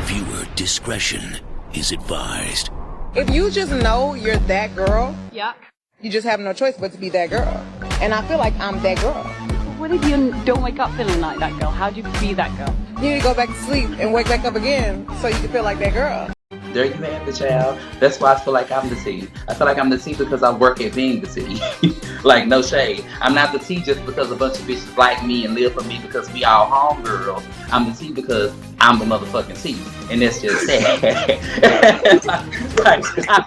Viewer discretion is advised. If you just know you're that girl, Yeah. you just have no choice but to be that girl. And I feel like I'm that girl. What if you don't wake up feeling like that girl? How do you be that girl? You need to go back to sleep and wake back up again so you can feel like that girl. There you have it, child. That's why I feel like I'm the T. I feel like I'm the T because I work at being the T. Like, no shade. I'm not the T just because a bunch of bitches like me and live for me because we all homegirls. I'm the T because I'm the motherfucking T. And that's just sad.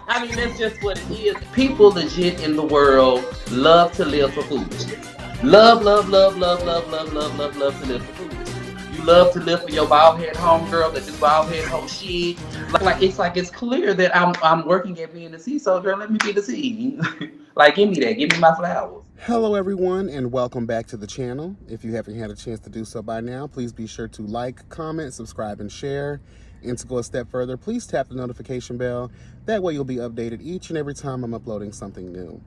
I mean, that's just what it is. People legit in the world love to live for foolishness. Love to live for foolishness. You love to live for your bald head homegirl that do bald head whole shit. It's clear that I'm working at being the C, so girl, let me be the C. Like, give me that, give me my flowers. Hello everyone, and welcome back to the channel. If you haven't had a chance to do so by now, please be sure to like, comment, subscribe, and share. And to go a step further, please tap the notification bell. That way you'll be updated each and every time I'm uploading something new.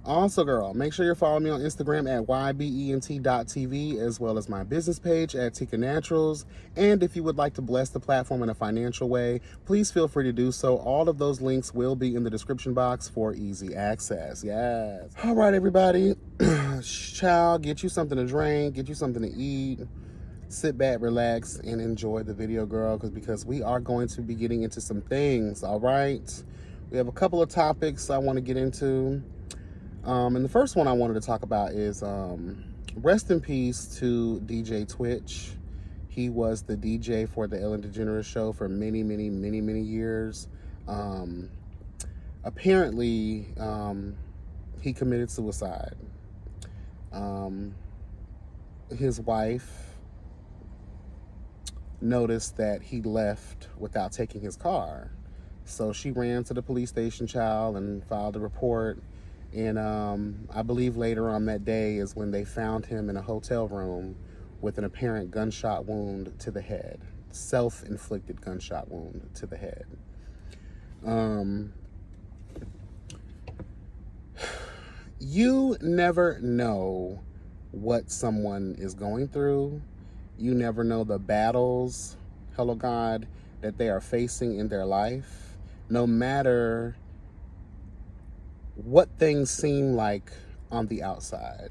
Also, girl, make sure you're following me on Instagram at ybent.tv, as well as my business page at Tika Naturals. And if you would like to bless the platform in a financial way, please feel free to do so. All of those links will be in the description box for easy access. Yes. All right, everybody. Child, get you something to drink, get you something to eat. Sit back, relax, and enjoy the video, girl, because we are going to be getting into some things, all right? We have a couple of topics I want to get into. And the first one I wanted to talk about is rest in peace to DJ tWitch. He was the DJ for the Ellen DeGeneres show for many years. Apparently, he committed suicide. His wife noticed that he left without taking his car. So she ran to the police station, child, and filed a report. And I believe later on that day is when they found him in a hotel room with an apparent gunshot wound to the head. Self-inflicted gunshot wound to the head. You never know what someone is going through. You never know the battles, hello God, that they are facing in their life. No matter what things seem like on the outside.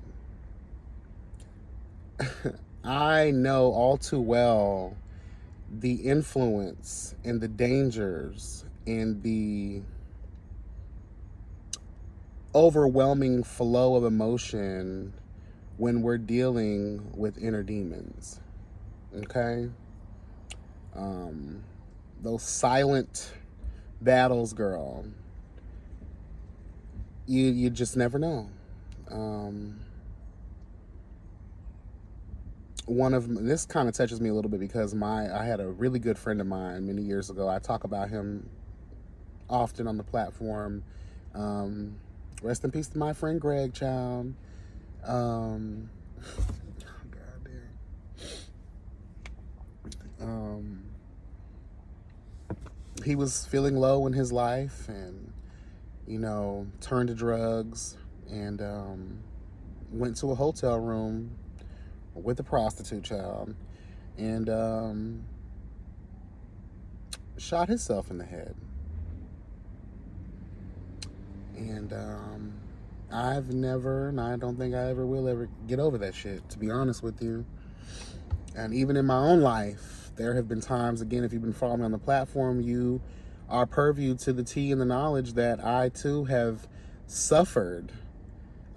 I know all too well the influence and the dangers and the overwhelming flow of emotion when we're dealing with inner demons. Okay? Those silent battles, girl. You just never know. This kind of touches me a little bit because I had a really good friend of mine many years ago. I talk about him often on the platform. Rest in peace to my friend Greg, child. He was feeling low in his life and turned to drugs and went to a hotel room with a prostitute, child, and shot himself in the head. And I've never, and I don't think I ever will ever get over that shit, to be honest with you. And even in my own life, there have been times, again, if you've been following me on the platform, you are purview to the tea and the knowledge that I too have suffered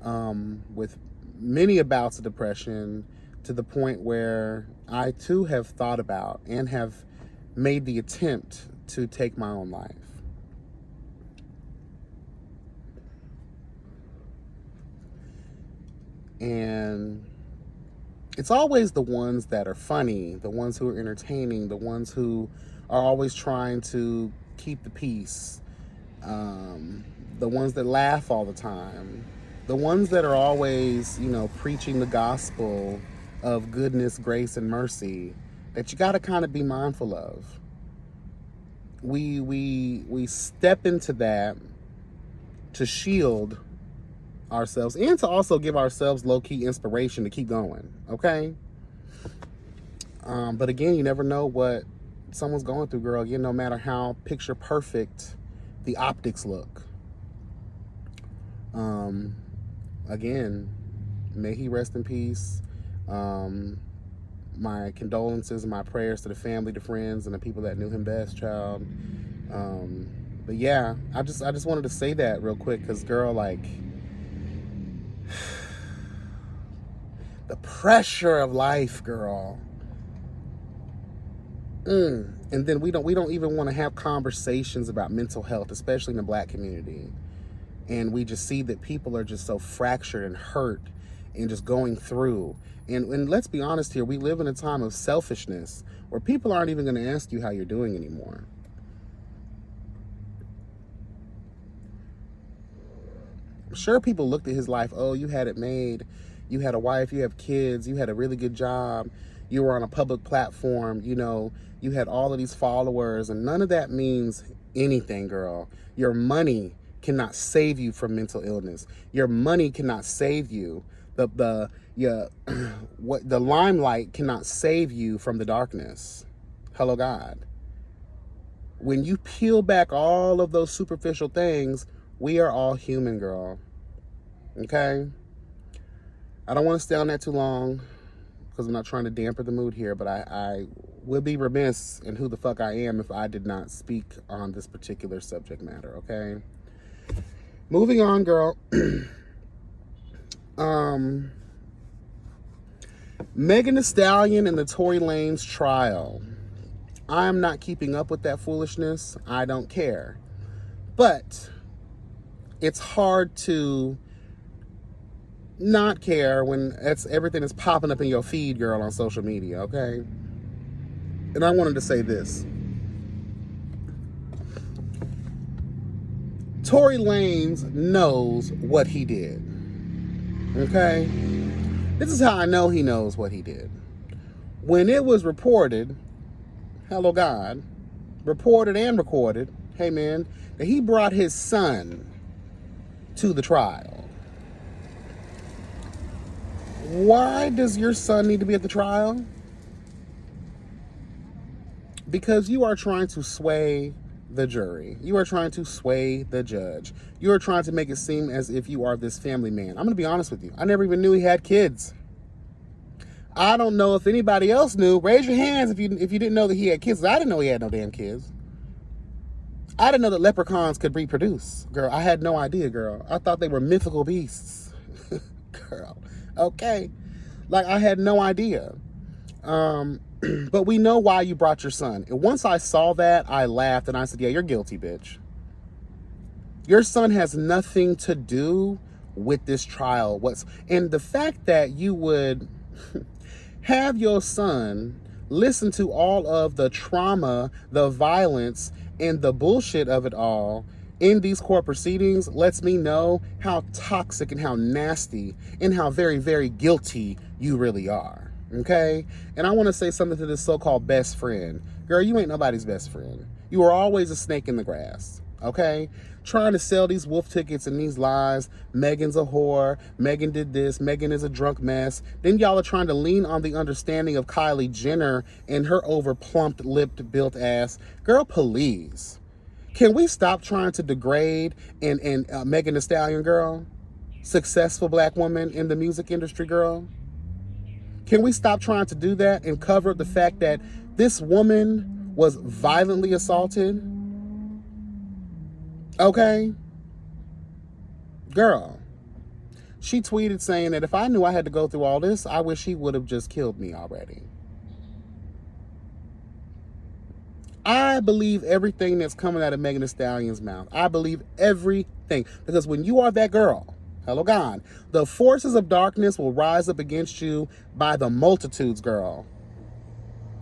with many bouts of depression, to the point where I too have thought about and have made the attempt to take my own life. And it's always the ones that are funny, the ones who are entertaining, the ones who are always trying to keep the peace, the ones that laugh all the time, the ones that are always, preaching the gospel of goodness, grace, and mercy, that you got to kind of be mindful of. We step into that to shield ourselves and to also give ourselves low-key inspiration to keep going, okay? But again, you never know what someone's going through, girl, no matter how picture perfect the optics look. Again, may he rest in peace. My condolences and my prayers to the family, the friends, and the people that knew him best, child. But yeah, I just wanted to say that real quick, because, girl, like, the pressure of life, girl. And then we don't even want to have conversations about mental health, especially in the Black community. And we just see that people are just so fractured and hurt and just going through. And let's be honest here, we live in a time of selfishness where people aren't even going to ask you how you're doing anymore. I'm sure people looked at his life, oh, you had it made. You had a wife, you have kids, you had a really good job, you were on a public platform, you had all of these followers, and none of that means anything, girl. Your money cannot save you from mental illness. Your money cannot save you. The limelight cannot save you from the darkness. Hello, God. When you peel back all of those superficial things, we are all human, girl. Okay? I don't want to stay on that too long because I'm not trying to dampen the mood here, but I would be remiss in who the fuck I am if I did not speak on this particular subject matter, okay? Moving on, girl. Megan Thee Stallion and the Tory Lanez trial. I am not keeping up with that foolishness. I don't care. But it's hard to not care when everything is popping up in your feed, girl, on social media, okay? And I wanted to say this. Tory Lanez knows what he did, okay? This is how I know he knows what he did. When it was reported, hello God, reported and recorded, hey man, that he brought his son to the trial. Why does your son need to be at the trial? Because you are trying to sway the jury. You are trying to sway the judge. You are trying to make it seem as if you are this family man. I'm going to be honest with you. I never even knew he had kids. I don't know if anybody else knew. Raise your hands if you didn't know that he had kids. I didn't know he had no damn kids. I didn't know that leprechauns could reproduce. Girl, I had no idea, girl. I thought they were mythical beasts. Girl, okay. Like, I had no idea. But we know why you brought your son. And once I saw that, I laughed and I said, yeah, you're guilty, bitch. Your son has nothing to do with this trial. And the fact that you would have your son listen to all of the trauma, the violence, and the bullshit of it all in these court proceedings lets me know how toxic and how nasty and how very, very guilty you really are. Okay? And I want to say something to this so-called best friend. Girl, you ain't nobody's best friend. You are always a snake in the grass. Okay? Trying to sell these wolf tickets and these lies. Megan's a whore. Megan did this. Megan is a drunk mess. Then y'all are trying to lean on the understanding of Kylie Jenner and her over-plumped, lipped, built ass. Girl, please. Can we stop trying to degrade and Megan Thee Stallion, girl? Successful black woman in the music industry, girl? Can we stop trying to do that and cover up the fact that this woman was violently assaulted? Okay? Girl, she tweeted saying that if I knew I had to go through all this, I wish he would have just killed me already. I believe everything that's coming out of Megan Thee Stallion's mouth. I believe everything. Because when you are that girl, hello God, the forces of darkness will rise up against you by the multitudes, girl.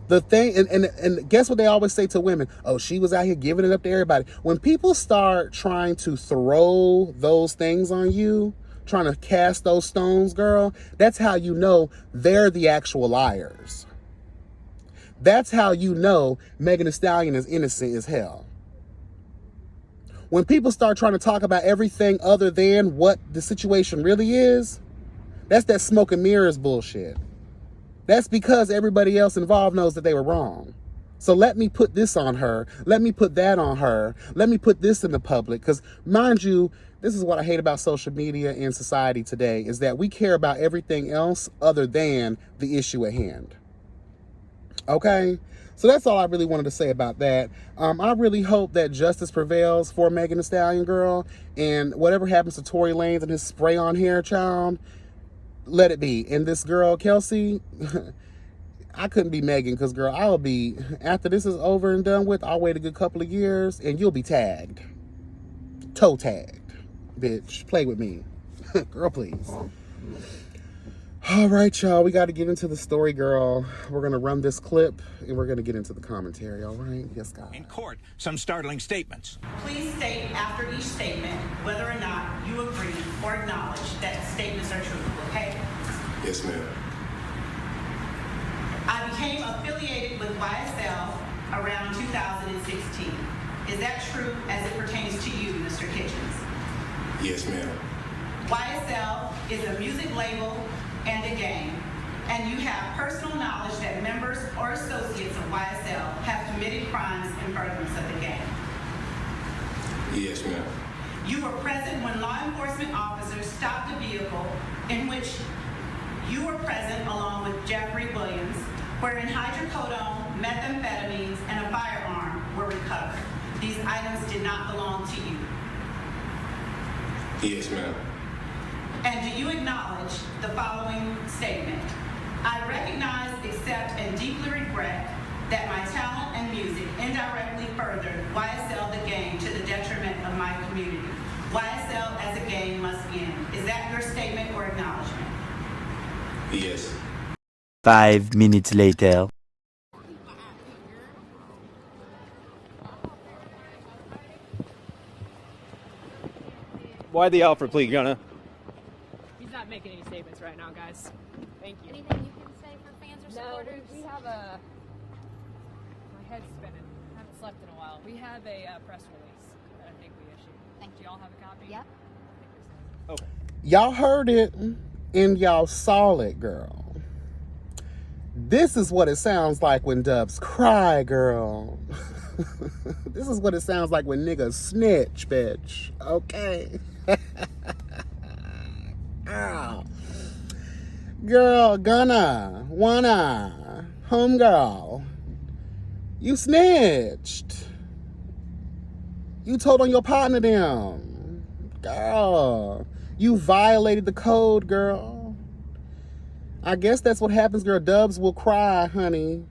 The thing, and guess what they always say to women? Oh, she was out here giving it up to everybody. When people start trying to throw those things on you, trying to cast those stones, girl, that's how you know they're the actual liars. That's how you know Megan Thee Stallion is innocent as hell. When people start trying to talk about everything other than what the situation really is, that's that smoke and mirrors bullshit. That's because everybody else involved knows that they were wrong. So let me put this on her. Let me put that on her. Let me put this in the public. Because mind you, this is what I hate about social media and society today, is that we care about everything else other than the issue at hand. Okay? So that's all I really wanted to say about that. I really hope that justice prevails for Megan Thee Stallion, girl. And whatever happens to Tory Lanez and his spray-on hair, child, let it be. And this girl, Kelsey, I couldn't be Megan because, girl, I'll be, after this is over and done with, I'll wait a good couple of years and you'll be tagged. Toe tagged. Bitch, play with me. Girl, please. All right, y'all, we got to get into the story, girl. We're going to run this clip and we're going to get into the commentary, all right? Yes, God. In court, some startling statements. Please state after each statement whether or not you agree or acknowledge that statements are true, okay? Yes, ma'am. I became affiliated with YSL around 2016. Is that true as it pertains to you, Mr. Kitchens? Yes, ma'am. YSL is a music label and a gang, and you have personal knowledge that members or associates of YSL have committed crimes in furtherance of the gang. Yes, ma'am. You were present when law enforcement officers stopped a vehicle in which you were present along with Jeffrey Williams, wherein hydrocodone, methamphetamines, and a firearm were recovered. These items did not belong to you. Yes, ma'am. And do you acknowledge the following statement? I recognize, accept, and deeply regret that my talent and music indirectly furthered YSL the gang to the detriment of my community. YSL as a gang must end. Is that your statement or acknowledgement? Yes. 5 minutes later. Why the Alfred plea, Gunna? He's not making any statements right now, guys. Thank you. Anything you can say for fans or supporters? We have a... My head's spinning. I haven't slept in a while. We have a press release that I think we issued. Thank Do y'all have a copy? Yep. Okay. Y'all heard it and y'all saw it, girl. This is what it sounds like when dubs cry, girl. This is what it sounds like when niggas snitch, bitch. Okay? Ow. Girl, Gunna, wanna, homegirl, you snitched. You told on your partner them. Girl, you violated the code, girl. I guess that's what happens, girl. Dubs will cry, honey.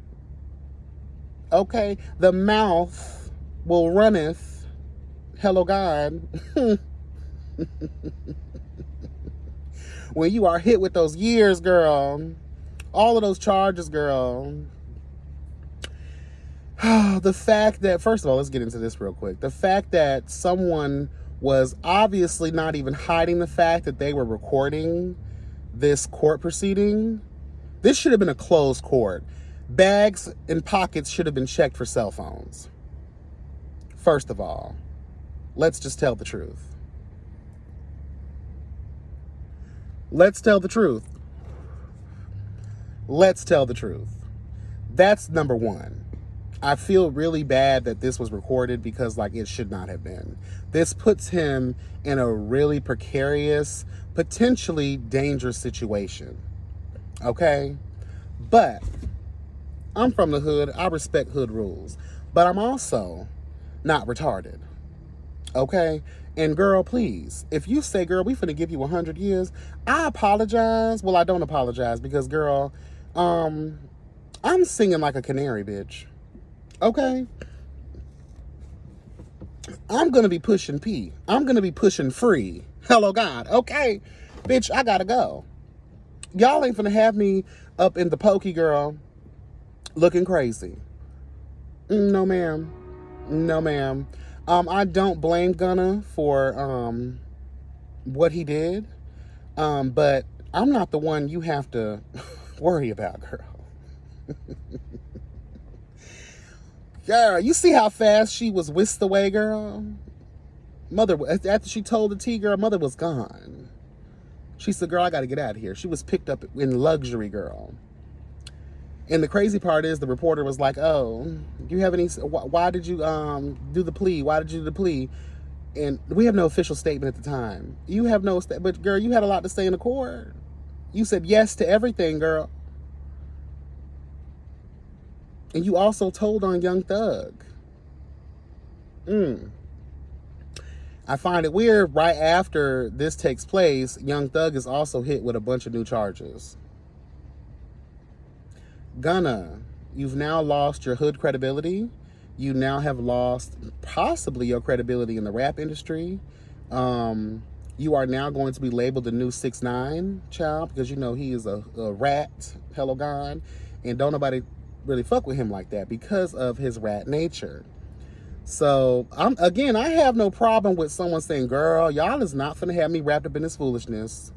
Okay? The mouth will runneth. Hello, God. When you are hit with those years, girl. All of those charges, girl. The fact that, first of all, let's get into this real quick. The fact that someone was obviously not even hiding the fact that they were recording this court proceeding. This should have been a closed court. Bags and pockets should have been checked for cell phones. First of all, let's just tell the truth. Let's tell the truth. Let's tell the truth. That's number one. I feel really bad that this was recorded because, like, it should not have been. This puts him in a really precarious, potentially dangerous situation. Okay? But I'm from the hood. I respect hood rules. But I'm also not retarded. Okay? And girl, please, if you say, girl, we finna give you 100 years, I apologize. Well, I don't apologize because, girl, I'm singing like a canary, bitch. Okay? I'm gonna be pushing P. I'm gonna be pushing free. Hello, God. Okay? Bitch, I gotta go. Y'all ain't finna have me up in the pokey, girl, looking crazy. No, ma'am. No, ma'am. I don't blame Gunna for what he did, but I'm not the one you have to worry about, girl. Girl, you see how fast she was whisked away, girl? Mother, after she told the tea, girl, mother was gone. She said, girl, I got to get out of here. She was picked up in luxury, girl. And the crazy part is the reporter was like, oh, do you have any, why did you do the plea? Why did you do the plea? And we have no official statement at the time. You have no, but girl, you had a lot to say in the court. You said yes to everything, girl. And you also told on Young Thug. I find it weird, right after this takes place, Young Thug is also hit with a bunch of new charges. Gunna, you've now lost your hood credibility. You now have lost possibly your credibility in the rap industry. You are now going to be labeled the new 6ix9ine child, because you know he is a rat, hello God, and don't nobody really fuck with him like that because of his rat nature. So, I have no problem with someone saying, girl, y'all is not finna have me wrapped up in this foolishness.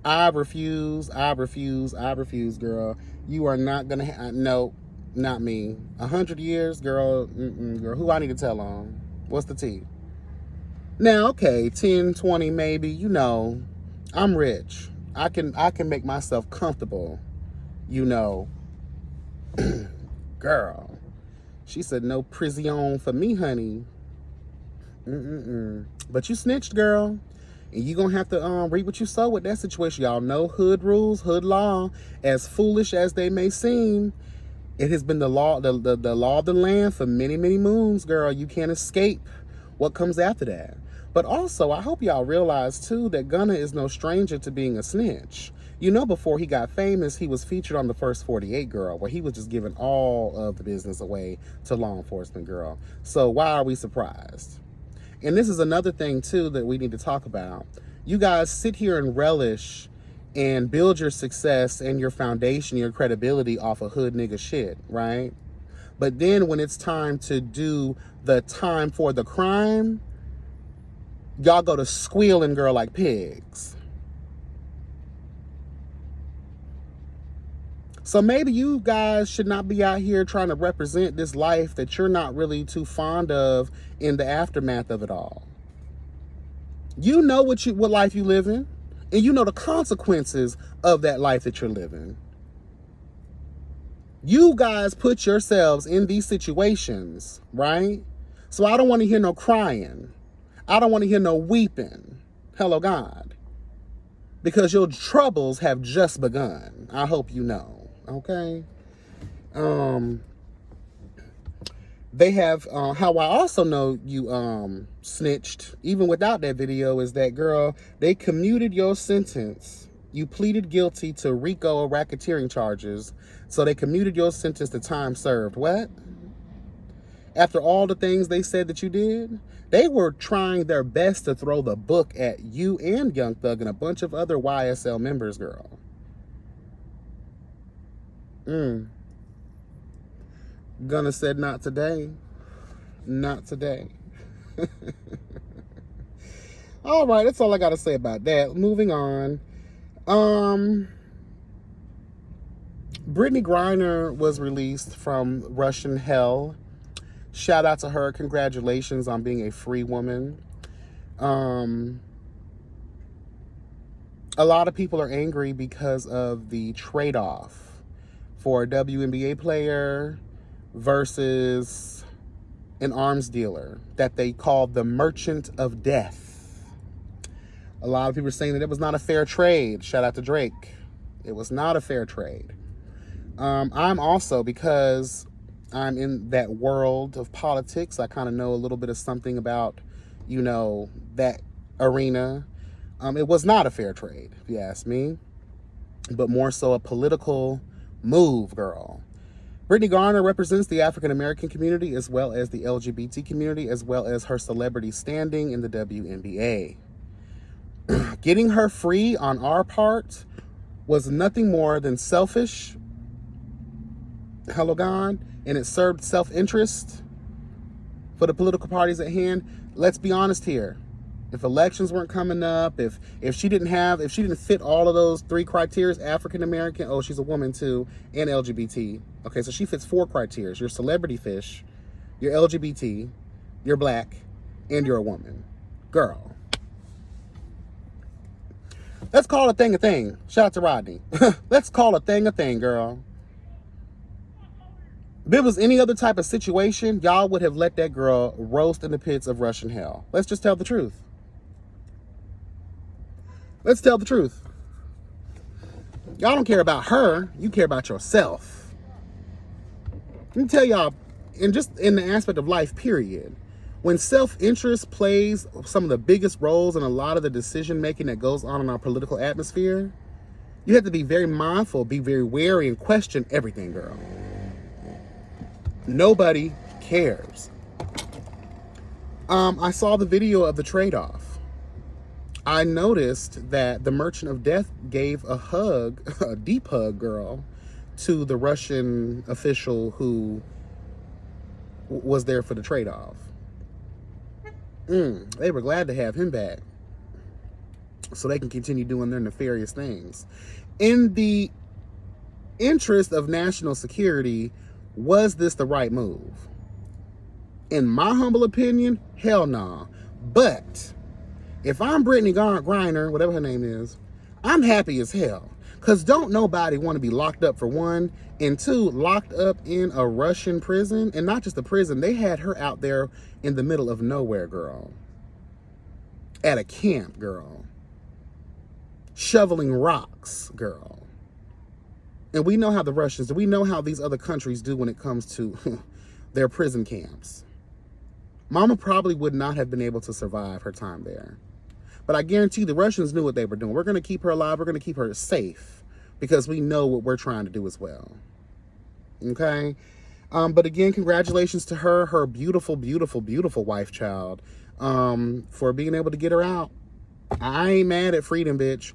I refuse, girl. You are not gonna, no, not me. 100 years, girl, girl, who I need to tell on? What's the tea? Now, okay, 10, 20 maybe, you know, I'm rich. I can make myself comfortable, you know. Girl. She said, no prison for me, honey. But you snitched, girl. And you gonna have to reap what you sow with that situation. Y'all know hood rules, hood law. As foolish as they may seem, it has been the law, the law of the land for many, many moons, girl. You can't escape what comes after that. But also, I hope y'all realize, too, that Gunna is no stranger to being a snitch. You know, before he got famous, he was featured on the first 48 Girl, where he was just giving all of the business away to law enforcement, girl. So why are we surprised? And this is another thing, too, that we need to talk about. You guys sit here and relish and build your success and your foundation, your credibility off of hood nigga shit, right? But then when it's time to do the time for the crime, y'all go to squealing, girl, like pigs. So maybe you guys should not be out here trying to represent this life that you're not really too fond of in the aftermath of it all. You know what life you live in, and you know the consequences of that life that you're living. You guys put yourselves in these situations, right? So I don't want to hear no crying. I don't want to hear no weeping. Hello, God. Because your troubles have just begun. I hope you know. Okay. They have, how I also know you snitched, even without that video, is that, girl, they commuted your sentence. You pleaded guilty to RICO racketeering charges, so they commuted your sentence to time served. What? After all the things they said that you did? They were trying their best to throw the book at you and Young Thug and a bunch of other YSL members, girl. Gunna said, not today. Not today. All right, that's all I got to say about that. Moving on. Brittany Griner was released from Russian hell. Shout out to her. Congratulations on being a free woman. A lot of people are angry because of the trade-off for a WNBA player versus an arms dealer that they called the Merchant of Death. A lot of people are saying that it was not a fair trade. Shout out to Drake. It was not a fair trade. I'm also, because I'm in that world of politics, I kind of know a little bit of something about, you know, that arena. It was not a fair trade, if you ask me, but more so a political move, girl. Brittany Griner represents the African-American community as well as the LGBT community, as well as her celebrity standing in the WNBA. Getting her free on our part was nothing more than selfish, hello God, and it served self-interest for the political parties at hand. Let's be honest here. If elections weren't coming up, if she didn't fit all of those 3 criteria, African American, oh, she's a woman too, and LGBT. Okay, so she fits 4 criteria. You're celebrity fish, you're LGBT, you're black, and you're a woman. Girl. Let's call a thing a thing. Shout out to Rodney. Let's call a thing, girl. If it was any other type of situation, y'all would have let that girl roast in the pits of Russian hell. Let's just tell the truth. Let's tell the truth. Y'all don't care about her. You care about yourself. Let me tell y'all, and just in the aspect of life, period, when self-interest plays some of the biggest roles in a lot of the decision-making that goes on in our political atmosphere, you have to be very mindful, be very wary, and question everything, girl. Nobody cares. I saw the video of the trade-off. I noticed that the Merchant of Death gave a hug, a deep hug, girl, to the Russian official who was there for the trade-off. They were glad to have him back so they can continue doing their nefarious things. In the interest of national security, was this the right move? In my humble opinion, hell nah. But if I'm Brittany Griner, whatever her name is, I'm happy as hell. Because don't nobody want to be locked up, for one, and two, locked up in a Russian prison. And not just a prison, they had her out there in the middle of nowhere, girl. At a camp, girl. Shoveling rocks, girl. And we know how the Russians, we know how these other countries do when it comes to their prison camps. Mama probably would not have been able to survive her time there. But I guarantee the Russians knew what they were doing. We're going to keep her alive. We're going to keep her safe because we know what we're trying to do as well. Okay? But again, congratulations to her, her beautiful, beautiful, beautiful wife, child, for being able to get her out. I ain't mad at freedom, bitch.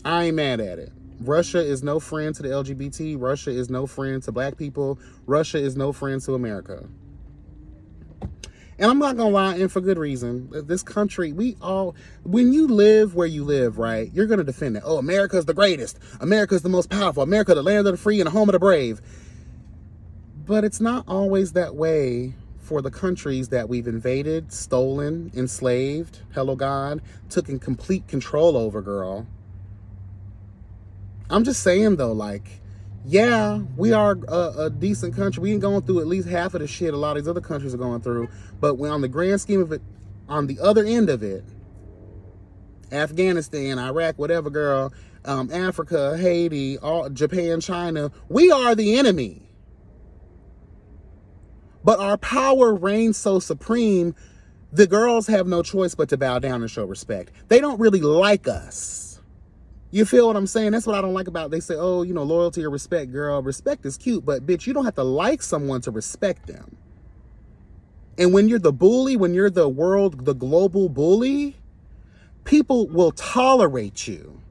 I ain't mad at it. Russia is no friend to the LGBT. Russia is no friend to black people. Russia is no friend to America. And I'm not going to lie, and for good reason. This country, when you live where you live, right, you're going to defend it. Oh, America's the greatest. America's the most powerful. America, the land of the free and the home of the brave. But it's not always that way for the countries that we've invaded, stolen, enslaved, hello God, took in complete control over, girl. I'm just saying, though, like, yeah, we are a decent country. We ain't going through at least half of the shit a lot of these other countries are going through. But when on the grand scheme of it, on the other end of it, Afghanistan, Iraq, whatever, girl, Africa, Haiti, Japan, China, we are the enemy. But our power reigns so supreme, the girls have no choice but to bow down and show respect. They don't really like us. You feel what I'm saying? That's what I don't like about it. They say, oh, you know, loyalty or respect, girl. Respect is cute, but bitch, you don't have to like someone to respect them. And when you're the bully, when you're the global bully, people will tolerate you.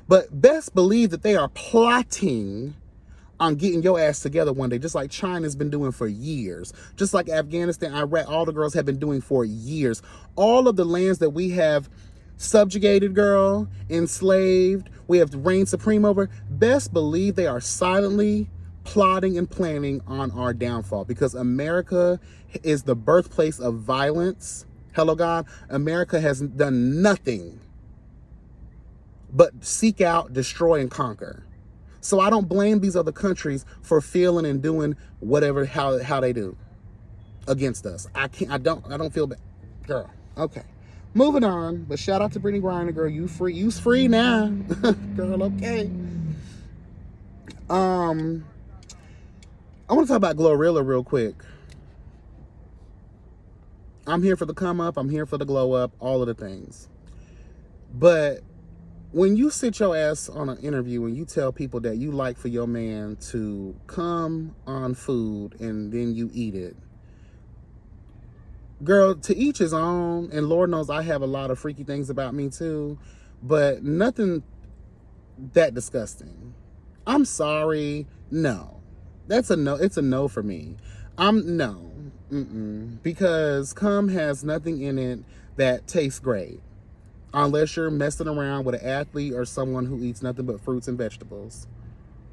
But best believe that they are plotting on getting your ass together one day, just like China's been doing for years. Just like Afghanistan, Iraq, all the girls have been doing for years. All of the lands that we have subjugated, girl, enslaved, we have reigned supreme over, best believe they are silently plotting and planning on our downfall, because America is the birthplace of violence. Hello, God. America has done nothing but seek out, destroy, and conquer. So I don't blame these other countries for feeling and doing whatever, how they do against us. I don't feel bad, girl. Okay. Moving on, but shout out to Brittany Griner, girl. You free? You's free now, girl. Okay. I want to talk about Glorilla real quick. I'm here for the come up. I'm here for the glow up. All of the things. But when you sit your ass on an interview and you tell people that you like for your man to come on food and then you eat it, girl, to each his own, and Lord knows I have a lot of freaky things about me too, but nothing that disgusting. I'm sorry. No. That's a no. It's a no for me. No. Because cum has nothing in it that tastes great. Unless you're messing around with an athlete or someone who eats nothing but fruits and vegetables.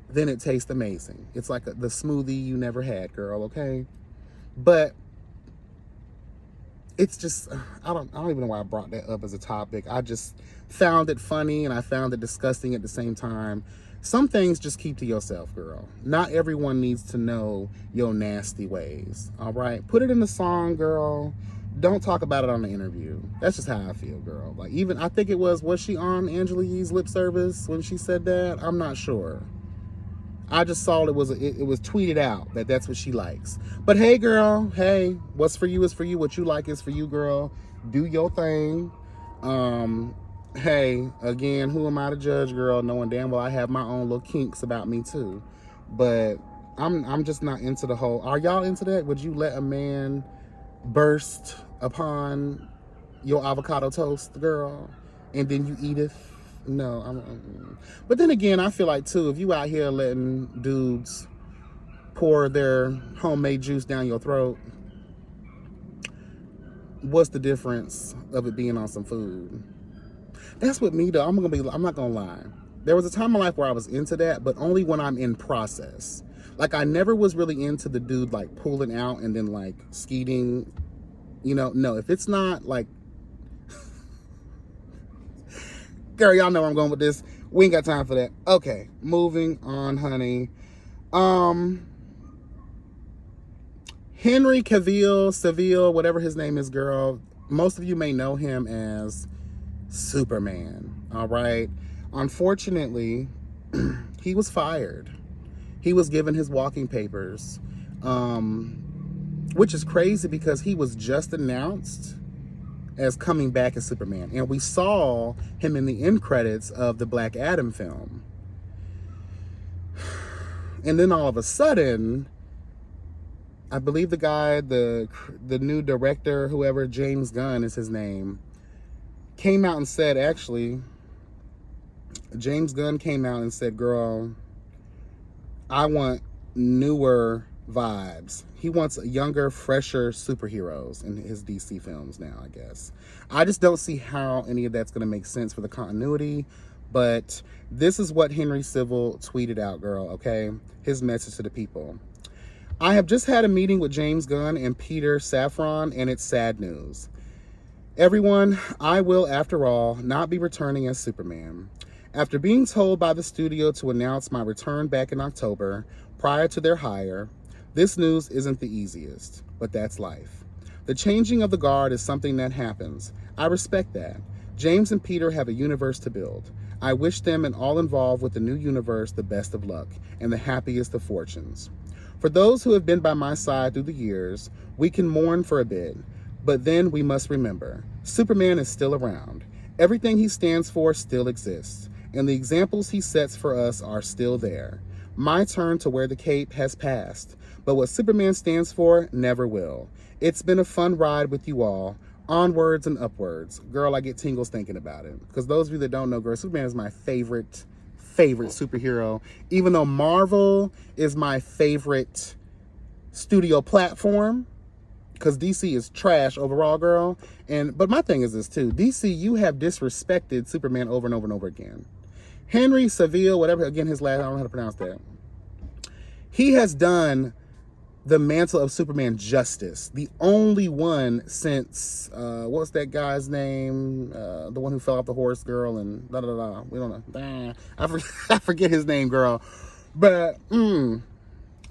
Then it tastes amazing. It's like the smoothie you never had, girl, okay? But it's just, I don't even know why I brought that up as a topic. I just found it funny and I found it disgusting at the same time some things just keep to yourself, girl. Not everyone needs to know your nasty ways, all right? Put it in the song, girl. Don't talk about it on the interview. That's just how I feel, girl. Like, even, I think it was she on Angela Yee's lip service when she said that? I'm not sure. I just saw it was tweeted out that that's what she likes. But hey, girl, hey, what's for you is for you. What you like is for you, girl. Do your thing. Hey, again, who am I to judge, girl? Knowing damn well I have my own little kinks about me too. But I'm just not into the whole. Are y'all into that? Would you let a man burst upon your avocado toast, girl, and then you eat it? No, but then again, I feel like too, if you out here letting dudes pour their homemade juice down your throat, what's the difference of it being on some food? That's what me though. I'm not gonna lie. There was a time in my life where I was into that, but only when I'm in process. Like, I never was really into the dude like pulling out and then like skeeting, you know. No, if it's not like, girl, y'all know where I'm going with this. We ain't got time for that. Okay, moving on, honey. Henry Cavill, whatever his name is, girl. Most of you may know him as Superman, all right? Unfortunately, he was fired. He was given his walking papers, which is crazy because he was just announced as coming back as Superman. And we saw him in the end credits of the Black Adam film. And then all of a sudden, I believe the guy, the new director, whoever, James Gunn is his name, came out and said, actually, James Gunn came out and said, girl, I want newer vibes. He wants younger, fresher superheroes in his DC films now, I guess. I just don't see how any of that's going to make sense for the continuity, but this is what Henry Cavill tweeted out, girl, okay? His message to the people. I have just had a meeting with James Gunn and Peter Safran, and it's sad news. Everyone, I will, after all, not be returning as Superman. After being told by the studio to announce my return back in October, prior to their hire, this news isn't the easiest, but that's life. The changing of the guard is something that happens. I respect that. James and Peter have a universe to build. I wish them and all involved with the new universe the best of luck and the happiest of fortunes. For those who have been by my side through the years, we can mourn for a bit, but then we must remember, Superman is still around. Everything he stands for still exists, and the examples he sets for us are still there. My turn to wear the cape has passed, but what Superman stands for never will. It's been a fun ride with you all. Onwards and upwards. Girl, I get tingles thinking about it. Because those of you that don't know, girl, Superman is my favorite superhero. Even though Marvel is my favorite studio platform, because DC is trash overall, girl. But my thing is this too. DC, you have disrespected Superman over and over and over again. Henry Cavill, whatever, again, his last, I don't know how to pronounce that. He has done the mantle of Superman justice. The only one since, what's that guy's name? The one who fell off the horse, girl, and we don't know. I forget his name, girl. But,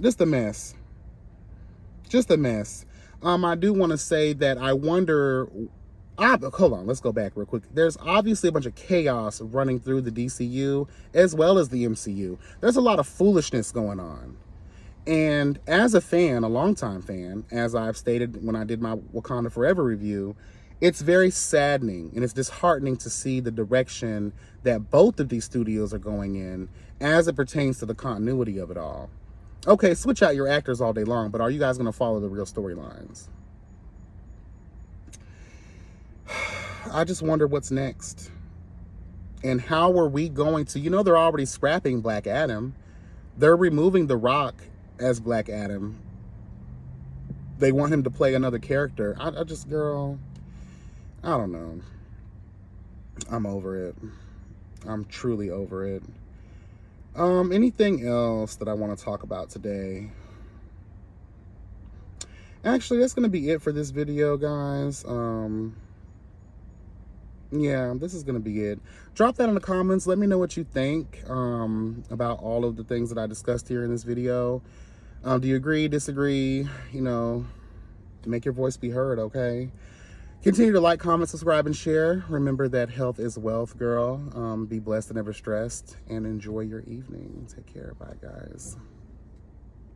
just a mess. Just a mess. I do want to say that I wonder, hold on, let's go back real quick. There's obviously a bunch of chaos running through the DCU as well as the MCU. There's a lot of foolishness going on. And as a fan, a longtime fan, as I've stated when I did my Wakanda Forever review, it's very saddening and it's disheartening to see the direction that both of these studios are going in as it pertains to the continuity of it all. Okay, switch out your actors all day long, but are you guys going to follow the real storylines? I just wonder what's next. And how are we going to, you know, they're already scrapping Black Adam. They're removing The Rock as Black Adam. They want him to play another character. I just, girl, I don't know. I'm over it. I'm truly over it. Anything else that I want to talk about today? Actually, that's going to be it for this video, guys. Yeah, this is gonna be it. Drop that in the comments. Let me know what you think about all of the things that I discussed here in this video. Do you agree, disagree? You know, make your voice be heard, okay? Continue to like, comment, subscribe, and share. Remember that health is wealth, girl. Be blessed and never stressed, and enjoy your evening. Take care. Bye, guys.